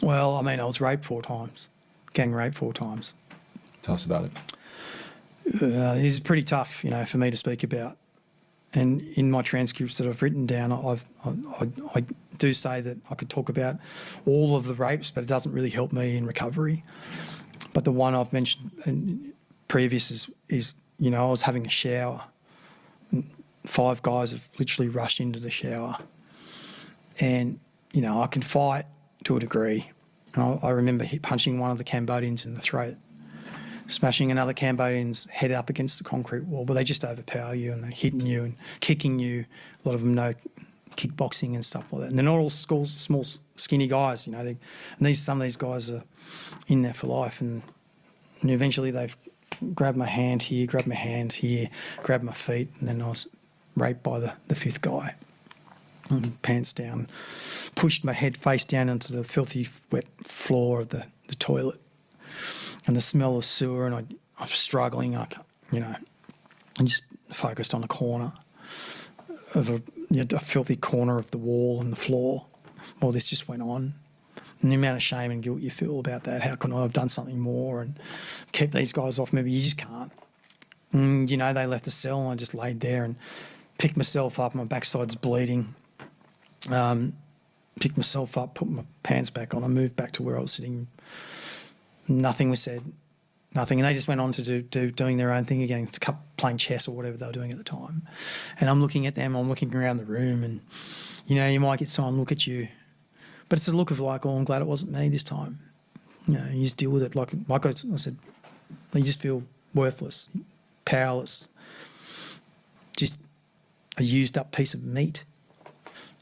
Well, I mean, I was raped 4 times, gang raped 4 times. Tell us about it. This is pretty tough, for me to speak about. And in my transcripts that I've written down, I do say that I could talk about all of the rapes, but it doesn't really help me in recovery. But the one I've mentioned previous is I was having a shower. 5 guys have literally rushed into the shower. And, I can fight to a degree. And I remember punching one of the Cambodians in the throat, smashing another Cambodian's head up against the concrete wall, but they just overpower you and they're hitting you and kicking you. A lot of them know kickboxing and stuff like that. And they're not all small, skinny guys, some of these guys are in there for life. And eventually they've grabbed my hand here, grabbed my feet, and then I was raped by the 5th guy. Pants down, pushed my head face down into the filthy, wet floor of the toilet. And the smell of sewer, and I'm struggling, and just focused on a corner of a filthy corner of the wall and the floor while this just went on. And the amount of shame and guilt you feel about that, how can I have done something more and kept these guys off? Maybe you just can't. And, they left the cell and I just laid there and picked myself up, my backside's bleeding. Picked myself up, put my pants back on, I moved back to where I was sitting. Nothing was said, nothing. And they just went on to doing their own thing again, playing chess or whatever they were doing at the time. And I'm looking at them, I'm looking around the room and, you might get someone look at you. But it's a look of like, oh, I'm glad it wasn't me this time. You just deal with it. Like I said, you just feel worthless, powerless, just a used up piece of meat.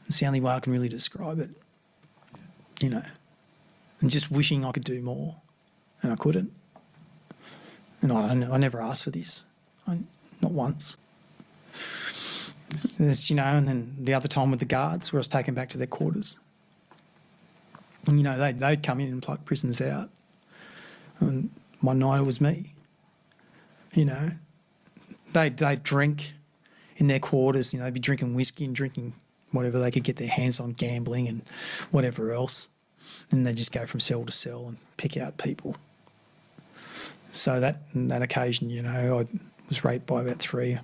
It's the only way I can really describe it, and just wishing I could do more, and I couldn't. And I never asked for this, not once. And then the other time with the guards where I was taken back to their quarters. And, they'd come in and pluck prisoners out. And one night it was me, They'd drink in their quarters, they'd be drinking whiskey and drinking whatever they could get their hands on, gambling and whatever else. And they just go from cell to cell and pick out people. So on that occasion, I was raped by about three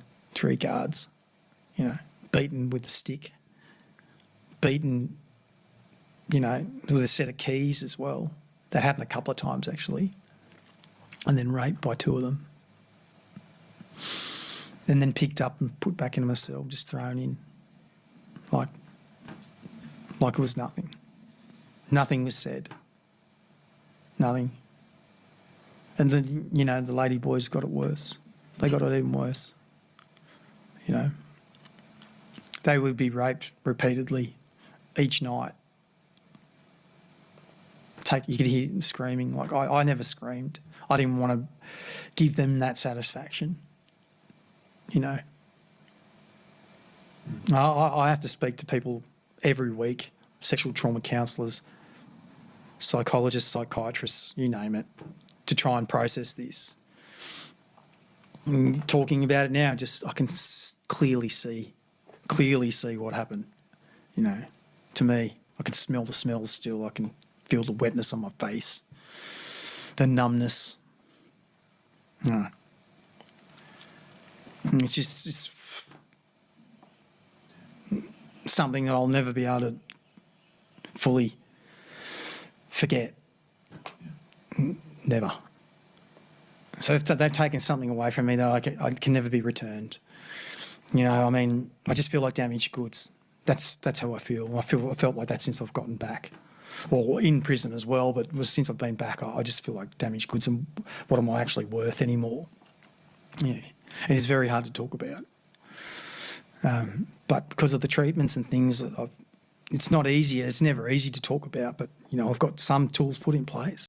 guards, beaten with a stick, beaten, with a set of keys as well. That happened a couple of times actually. And then raped by 2 of them. And then picked up and put back into my cell, just thrown in. Like it was nothing. Nothing was said. Nothing. And then, the lady boys got it worse. They got it even worse. They would be raped repeatedly each night. You could hear them screaming. Like, I never screamed. I didn't want to give them that satisfaction. I have to speak to people every week, sexual trauma counsellors, psychologists, psychiatrists, you name it, to try and process this. And talking about it now, I can clearly see what happened, to me. I can smell the smells still. I can feel the wetness on my face, the numbness. It's something that I'll never be able to fully forget. Never. So they've taken something away from me that I can never be returned. I just feel like damaged goods. That's how I feel. I felt like that since I've gotten back. Or in prison as well, but since I've been back, I just feel like damaged goods and what am I actually worth anymore? Yeah. And it's very hard to talk about. But because of the treatments and things, it's not easy. It's never easy to talk about, but, I've got some tools put in place.